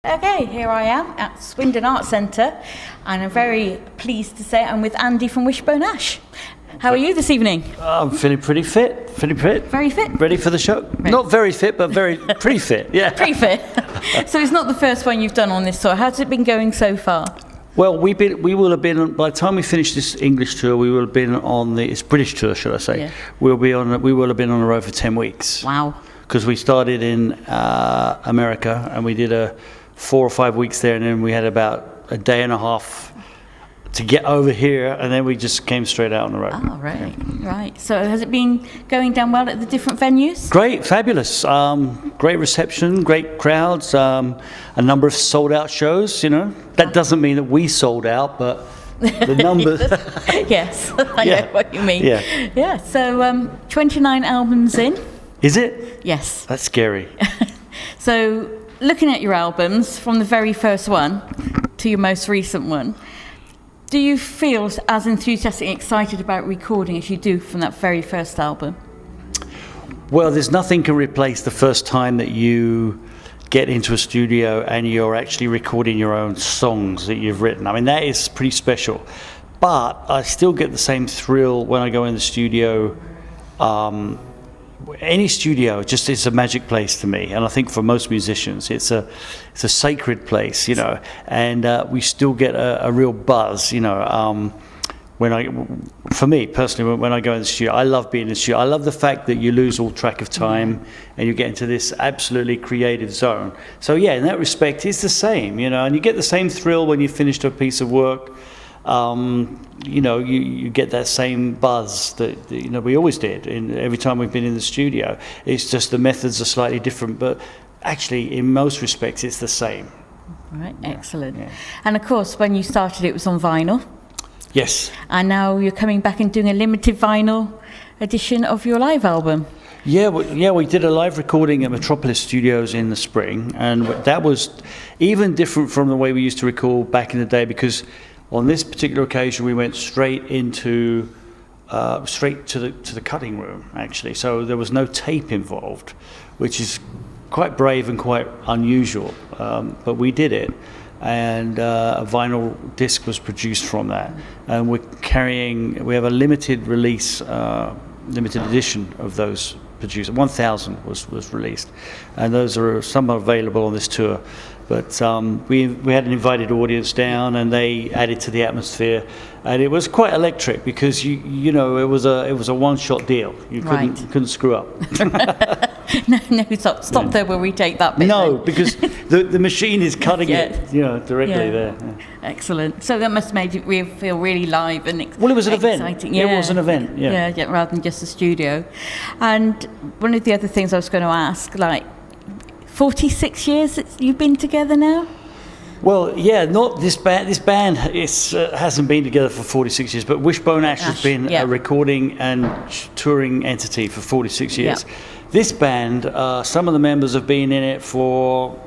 Okay, here I am at Swindon Arts Centre, and I'm very pleased to say I'm with Andy from WISHBONE ASH. How are you this evening? I'm feeling pretty fit, Very fit? Ready for the show? Right. Not very fit, but pretty fit, yeah. Pretty fit. So it's not the first one you've done on this tour. How's it been going so far? Well, we will have been, by the time we finish this English tour, we will have been on it's British tour, should I say. Yeah. We will have been on the road for 10 weeks. Wow. Because we started in America, and we did 4 or 5 weeks there, and then we had about a day and a half to get over here, and then we just came straight out on the road. Oh, right, right. So has it been going down well at the different venues? Great, fabulous. Great reception, great crowds, a number of sold-out shows, you know. That doesn't mean that we sold out, but the numbers... Yes, I know what you mean. Yeah. Yeah, so 29 albums in. Is it? Yes. That's scary. So looking at your albums, from the very first one to your most recent one, do you feel as enthusiastic and excited about recording as you do from that very first album? Well, there's nothing can replace the first time that you get into a studio and you're actually recording your own songs that you've written. I mean, that is pretty special. But I still get the same thrill when I go in the studio. Any studio just is a magic place to me, and I think for most musicians it's a sacred place, you know, and we still get a real buzz, you know. For me personally, when I go in the studio, I love being in the studio. I love the fact that you lose all track of time and you get into this absolutely creative zone. So yeah, in that respect, it's the same, you know, and you get the same thrill when you finished a piece of work. You know, you get that same buzz that you know we always did every time we've been in the studio. It's just the methods are slightly different, but actually in most respects it's the same. Right, excellent. Yeah. And of course, when you started, it was on vinyl. Yes. And now you're coming back and doing a limited vinyl edition of your live album. Yeah, we did a live recording at Metropolis Studios in the spring, and that was even different from the way we used to record back in the day, because on this particular occasion, we went straight to the cutting room, actually. So there was no tape involved, which is quite brave and quite unusual. But we did it, and a vinyl disc was produced from that. And we have a limited release, limited edition of those produced. 1,000 was released, and those are some are available on this tour. But we had an invited audience down, and they added to the atmosphere, and it was quite electric because you know it was a one-shot deal. You couldn't screw up. No, stop there where we take that bit. No, because the machine is cutting it, you know, directly there. Yeah. Excellent. So that must have made it feel really live and exciting. Well, it was an event. Yeah. It was an event. Yeah, rather than just a studio. And one of the other things I was going to ask, like, 46 years that you've been together now? Well, yeah, not this band. This band hasn't been together for 46 years, but WISHBONE ASH has been a recording and touring entity for 46 years. Yeah. This band, some of the members have been in it for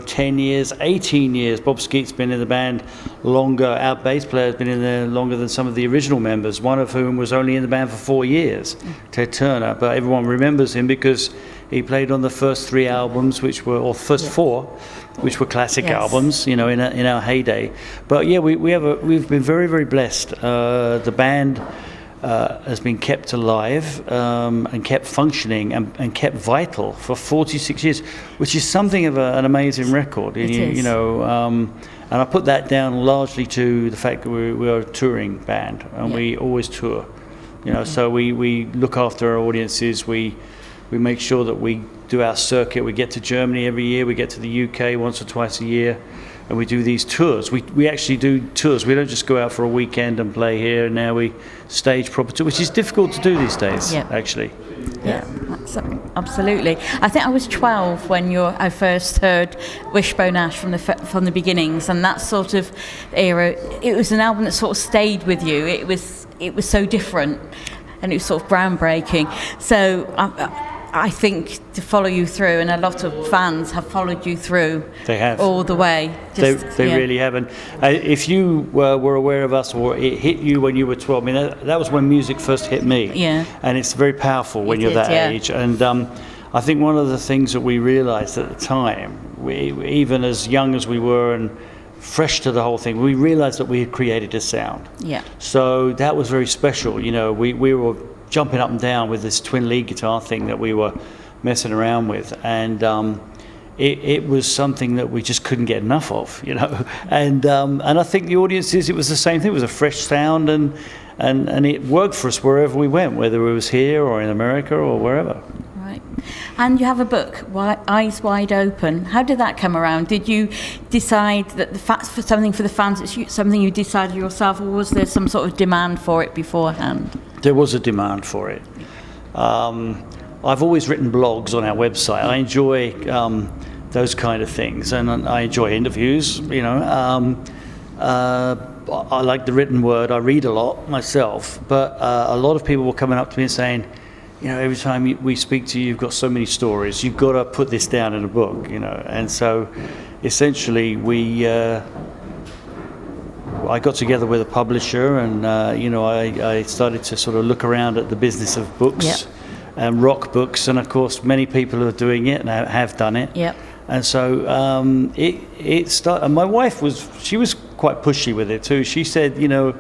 10 years, 18 years. Bob Skeet's been in the band longer. Our bass player has been in there longer than some of the original members, one of whom was only in the band for 4 years, Ted Turner. But everyone remembers him because he played on the first 3 albums, first 4, which were classic albums, in our heyday. But yeah, we've been very, very blessed. The band has been kept alive and kept functioning and kept vital for 46 years, which is something of an amazing record. It is. And I put that down largely to the fact that we are a touring band, and we always tour. So we look after our audiences. We make sure that we do our circuit. We get to Germany every year. We get to the UK once or twice a year, and we do these tours. We actually do tours. We don't just go out for a weekend and play here. And now we stage proper tours, which is difficult to do these days, actually. Yeah, absolutely. I think I was 12 when I first heard WISHBONE ASH from the beginnings, and that sort of era. It was an album that sort of stayed with you. It was so different, and it was sort of groundbreaking. So I think to follow you through, and a lot of fans have followed you through. They have all the way. They really have. And if you were aware of us, or it hit you when you were 12, I mean that was when music first hit me. Yeah. And it's very powerful when you're that age. And I think one of the things that we realized at the time, even as young as we were and fresh to the whole thing, we realized that we had created a sound. Yeah. So that was very special. You know, we were jumping up and down with this twin lead guitar thing that we were messing around with, and it was something that we just couldn't get enough of, you know. And I think the audiences, it was the same thing. It was a fresh sound, and it worked for us wherever we went, whether it was here or in America or wherever. Right. And you have a book, Eyes Wide Open. How did that come around? Did you decide that for something for the fans, it's something you decided yourself, or was there some sort of demand for it beforehand? There was a demand for it. I've always written blogs on our website. I enjoy those kind of things, and I enjoy interviews, you know. I like the written word. I read a lot myself, but a lot of people were coming up to me and saying, you know, every time we speak to you, you've got so many stories. You've got to put this down in a book, you know. And so, essentially, I got together with a publisher, and you know, I started to sort of look around at the business of books. Yep. And rock books, and of course, many people are doing it and have done it. Yep. And so it started. And my wife was quite pushy with it too. She said, you know,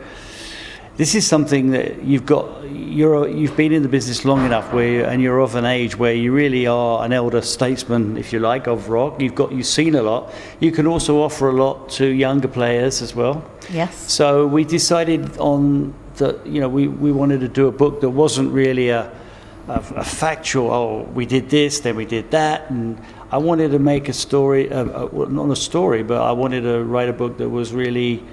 this is something that you've been in the business long enough and you're of an age where you really are an elder statesman, if you like, of rock. You've seen a lot. You can also offer a lot to younger players as well. Yes. So we decided on that. You know, we wanted to do a book that wasn't really a factual, we did this, then we did that, and I wanted to make a story, not a story, but I wanted to write a book that was really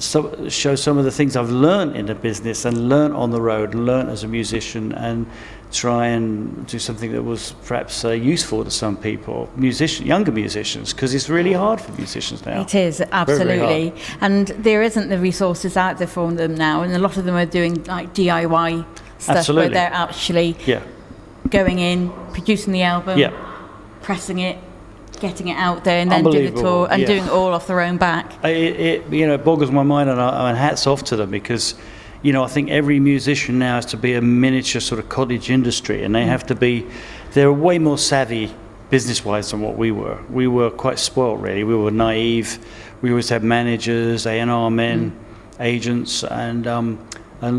show some of the things I've learned in the business and learned on the road and learned as a musician, and try and do something that was perhaps useful to some people, younger musicians, because it's really hard for musicians now. It is, absolutely. Very, very hard. And there isn't the resources out there for them now, and a lot of them are doing like DIY stuff. Absolutely. Where they're actually going in, producing the album, pressing it, getting it out there, and then doing the tour and doing it all off their own back. It you know, boggles my mind, and hats off to them, because you know, I think every musician now has to be a miniature sort of cottage industry, and they have to be, they're way more savvy business-wise than what we were. We were quite spoilt, really. We were naive. We always had managers, A&R men, agents, and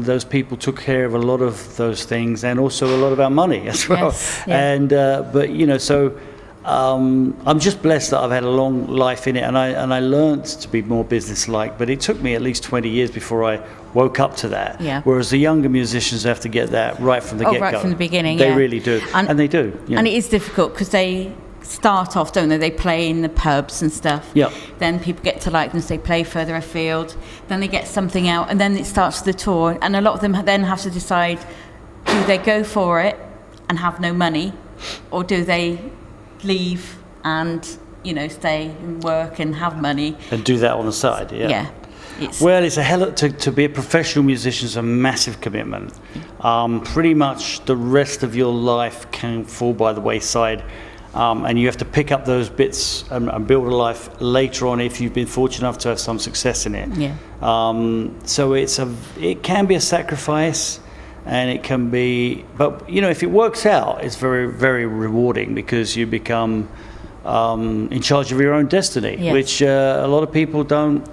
those people took care of a lot of those things, and also a lot of our money as well. Yes, yeah. And but you know, so I'm just blessed that I've had a long life in it, and I learned to be more business-like. But it took me at least 20 years before I woke up to that. Yeah. Whereas the younger musicians have to get that right from the get-go. Right from the beginning. They really do, and they do. You know. And it is difficult because they start off, don't they? They play in the pubs and stuff. Yeah. Then people get to like them, so they play further afield. Then they get something out, and then it starts the tour. And a lot of them then have to decide: do they go for it and have no money, or do they leave and, you know, stay and work and have money and do that on the side? Yeah. Well, it's to be a professional musician is a massive commitment. Pretty much the rest of your life can fall by the wayside, and you have to pick up those bits and build a life later on if you've been fortunate enough to have some success in it. Yeah. So it can be a sacrifice, and it can be, but you know, if it works out, it's very, very rewarding, because you become in charge of your own destiny, which a lot of people don't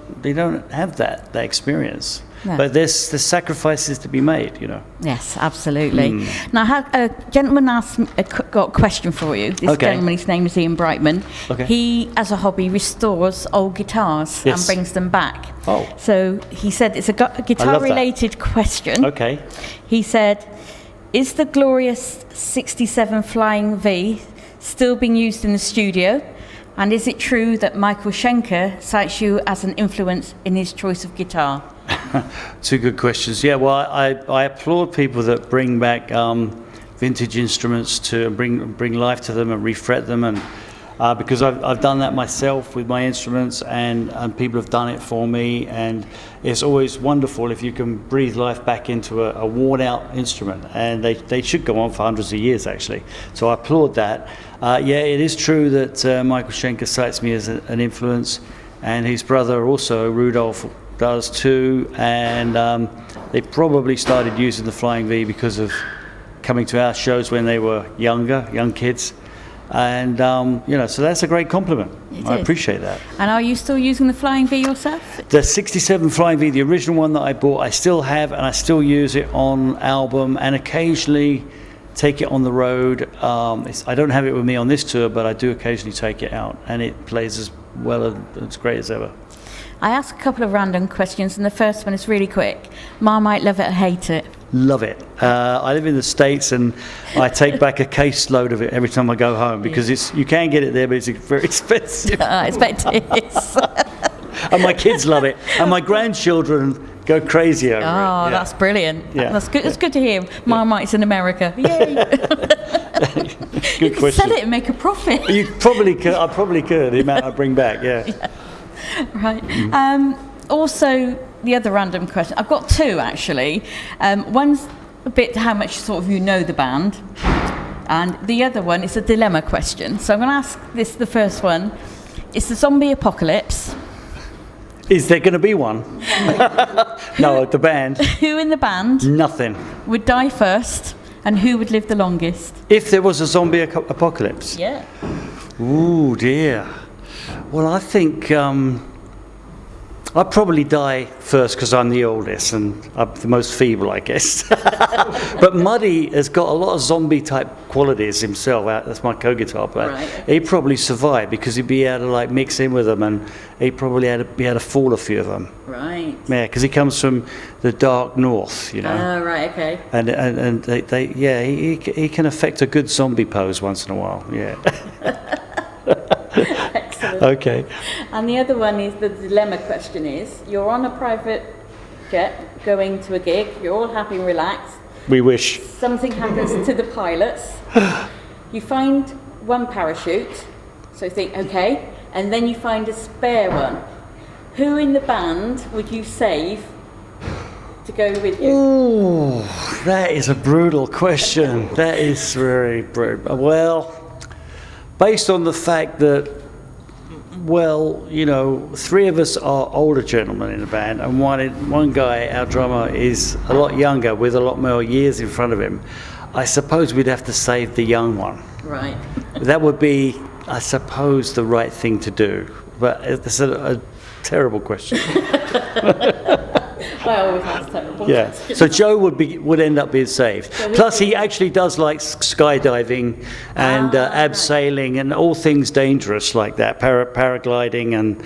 have that experience. No. But there's sacrifices to be made, you know. Yes, absolutely. Now, I had a gentleman got a question for you. This gentleman, his name is Ian Brightman. Okay. He, as a hobby, restores old guitars and brings them back. Oh. So he said it's a guitar-related question. Okay. He said, is the glorious 67 Flying V still being used in the studio? And is it true that Michael Schenker cites you as an influence in his choice of guitar? Two good questions. Yeah, well, I applaud people that bring back vintage instruments to bring life to them and refret them, and because I've done that myself with my instruments, and people have done it for me, and it's always wonderful if you can breathe life back into a worn-out instrument, and they should go on for hundreds of years, actually. So I applaud that. It is true that Michael Schenker cites me as an influence, and his brother also, Rudolph, does too, and they probably started using the Flying V because of coming to our shows when they were young kids. And, so that's a great compliment. I appreciate that. And are you still using the Flying V yourself? The 67 Flying V, the original one that I bought, I still have, and I still use it on album and occasionally take it on the road. I don't have it with me on this tour, but I do occasionally take it out, and it plays as well and as great as ever. I ask a couple of random questions, and the first one is really quick. Marmite, love it or hate it? Love it. I live in the States, and I take back a caseload of it every time I go home because you can get it there, but it's very expensive. I expect it is. And my kids love it, and my grandchildren go crazy over it. Oh, that's brilliant. Yeah. That's good. It's good to hear. Marmite's in America. Yay! Good question. Sell it and make a profit. You probably could. I probably could. The amount I bring back. Yeah. Right. Also, the other random question. I've got two actually. One's a bit how much sort of you know the band, and the other one is a dilemma question. So I'm going to ask this. The first one. It's the zombie apocalypse. Is there going to be one? No, the band. Who in the band Nothing. would die first, and who would live the longest? If there was a zombie apocalypse. Yeah. Ooh, dear. Well, I think I'd probably die first because I'm the oldest and I'm the most feeble, I guess. But Muddy has got a lot of zombie-type qualities himself. That's my co-guitar player. Right. He'd probably survive because he'd be able to mix in with them, and he'd probably be able to fool a few of them. Right. Yeah, because he comes from the dark north, you know. Oh, right. Okay. And he can affect a good zombie pose once in a while. Yeah. Excellent. Okay. And the other one is the dilemma question is, you're on a private jet going to a gig, you're all happy and relaxed. We wish. Something happens to the pilots. You find one parachute, so you think, okay, and then you find a spare one. Who in the band would you save to go with you? Ooh, that is a brutal question. That is very brutal. Well, based on the fact that, three of us are older gentlemen in the band, and one guy, our drummer, is a lot younger with a lot more years in front of him. I suppose we'd have to save the young one. Right. That would be, I suppose, the right thing to do. But it's a terrible question. I always ask terrible questions. So Joe would end up being saved. Plus, he actually does like skydiving and abseiling and all things dangerous like that, paragliding, and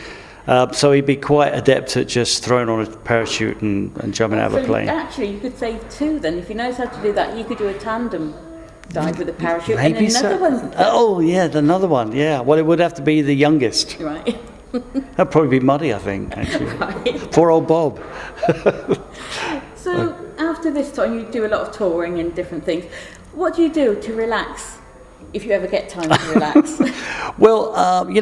so he'd be quite adept at just throwing on a parachute and jumping out of a plane. Actually, you could save two then. If he knows how to do that, you could do a tandem dive with a parachute. Maybe and another one. Oh, yeah, another one, yeah. Well, it would have to be the youngest. Right. That'd probably be Muddy, I think, actually. Right. Poor old Bob. So after this time, you do a lot of touring and different things. What do you do to relax, if you ever get time to relax? Well,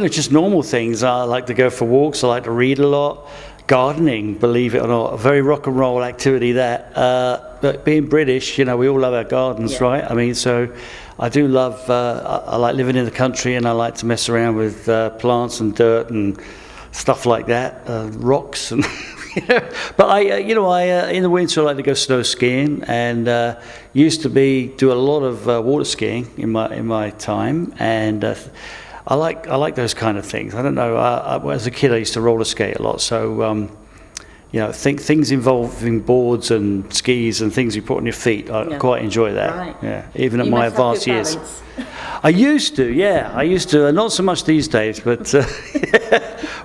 just normal things. I like to go for walks. I like to read a lot. Gardening, believe it or not, a very rock and roll activity that. But being British, we all love our gardens, right? I mean, so I do love, I like living in the country, and I like to mess around with plants and dirt and stuff like that, rocks and... But I in the winter I like to go snow skiing, and used to do a lot of water skiing in my time, and I like those kind of things. I don't know. As a kid, I used to roller skate a lot, so things involving boards and skis and things you put on your feet. I quite enjoy that. Right. Yeah, even at my advanced years. I used to, not so much these days, but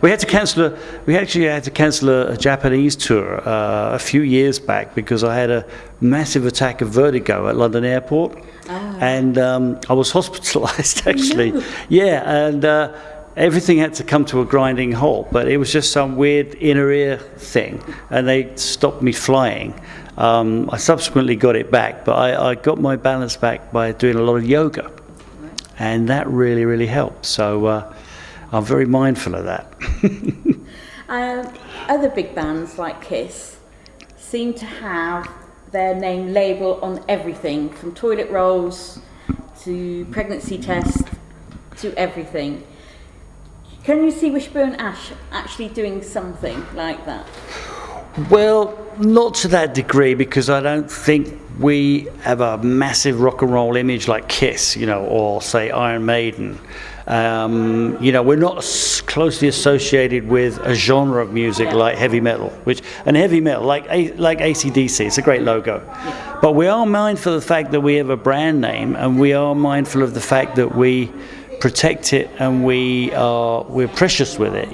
we actually had to cancel a Japanese tour a few years back because I had a massive attack of vertigo at London Airport, and I was hospitalised actually. No. Yeah, and everything had to come to a grinding halt, but it was just some weird inner ear thing, and they stopped me flying. I subsequently got it back, but I got my balance back by doing a lot of yoga. And that really, really helped. So I'm very mindful of that. Other big bands like Kiss seem to have their name label on everything, from toilet rolls to pregnancy tests to everything. Can you see Wishbone Ash actually doing something like that? Well, not to that degree, because I don't think we have a massive rock and roll image like Kiss, or say Iron Maiden. We're not closely associated with a genre of music like heavy metal, and heavy metal, like AC/DC, it's a great logo. But we are mindful of the fact that we have a brand name, and we are mindful of the fact that we protect it, and we're precious with it,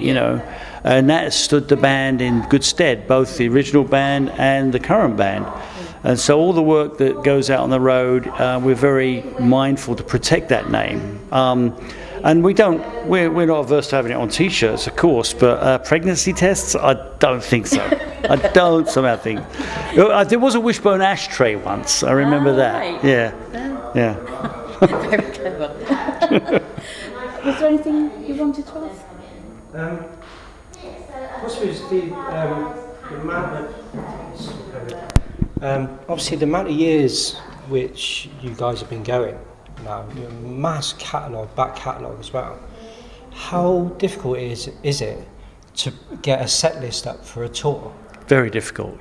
and that has stood the band in good stead, both the original band and the current band. And so all the work that goes out on the road, we're very mindful to protect that name. And we're not averse to having it on T-shirts, of course, but pregnancy tests, I don't think so. I don't somehow think. There was a Wishbone Ash tray once, I remember that. Right. Yeah. Very clever. Was there anything you wanted to ask? Possibly the amount of, obviously the amount of years which you guys have been going now, your mass back catalogue as well. How difficult is it to get a set list up for a tour? Very difficult,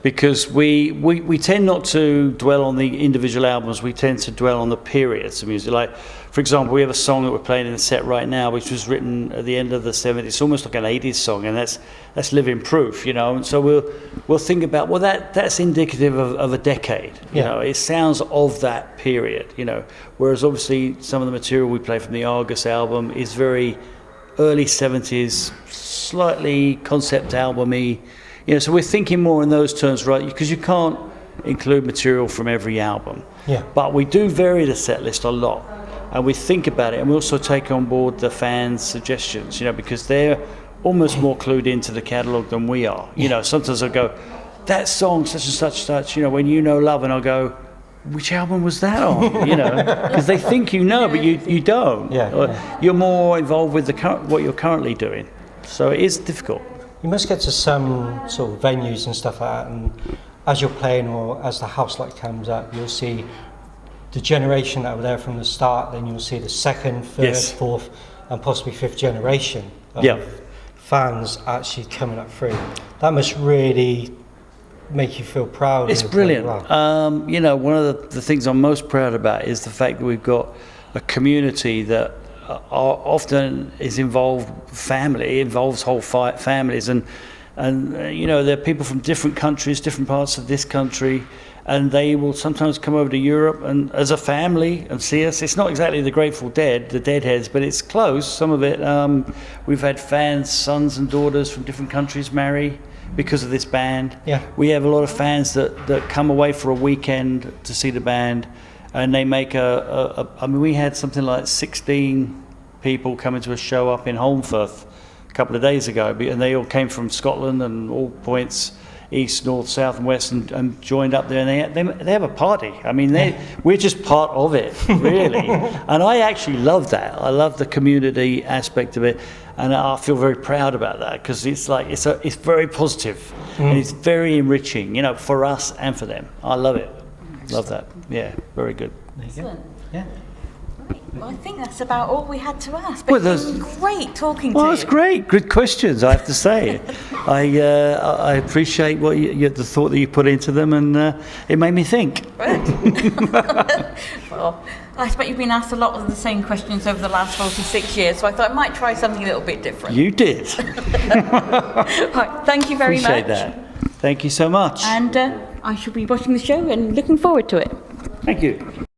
because we tend not to dwell on the individual albums. We tend to dwell on the periods of music. Like, for example, we have a song that we're playing in the set right now, which was written at the end of the 70s. It's almost like an 80s song, and that's living proof, And so we'll think about, well, that's indicative of a decade. It sounds of that period. Whereas obviously some of the material we play from the Argus album is very early 70s, slightly concept album-y, so we're thinking more in those terms, right? Because you can't include material from every album. But we do vary the set list a lot, and we think about it, and we also take on board the fans' suggestions, because they're almost more clued into the catalogue than we are. Sometimes I'll go, that song such and such, When You Know Love, and I'll go, which album was that on? Because they think but you don't. You're more involved with what you're currently doing. So it is difficult. You must get to some sort of venues and stuff like that, and as you're playing or as the house light comes up, you'll see the generation that were there from the start, then you'll see the second, third, fourth, and possibly fifth generation of fans actually coming up through. That must really make you feel proud. It's brilliant. One of the things I'm most proud about is the fact that we've got a community that often is involves whole families, and there are people from different countries, different parts of this country, and they will sometimes come over to Europe and as a family and see us. It's not exactly the Grateful Dead, the Deadheads, but it's close. Some of it. We've had fans, sons and daughters from different countries marry because of this band. We have a lot of fans that come away for a weekend to see the band, and they make we had something like 16 people coming to a show up in Holmfirth a couple of days ago, and they all came from Scotland and all points, east, north, south and west, and joined up there, and they have a party. We're just part of it, really. And I actually love that. I love the community aspect of it, and I feel very proud about that, because it's very positive, and it's very enriching, for us and for them. I love it. Love that. Yeah, very good. Excellent. Yeah. Right. Well, I think that's about all we had to ask. But it's been great talking to you. Well, that's great. Good questions, I have to say. I appreciate the thought that you put into them, and it made me think. Well, I expect you've been asked a lot of the same questions over the last 46 years, so I thought I might try something a little bit different. You did. Right, thank you very Appreciate much. that. Thank you so much. And I shall be watching the show and looking forward to it. Thank you.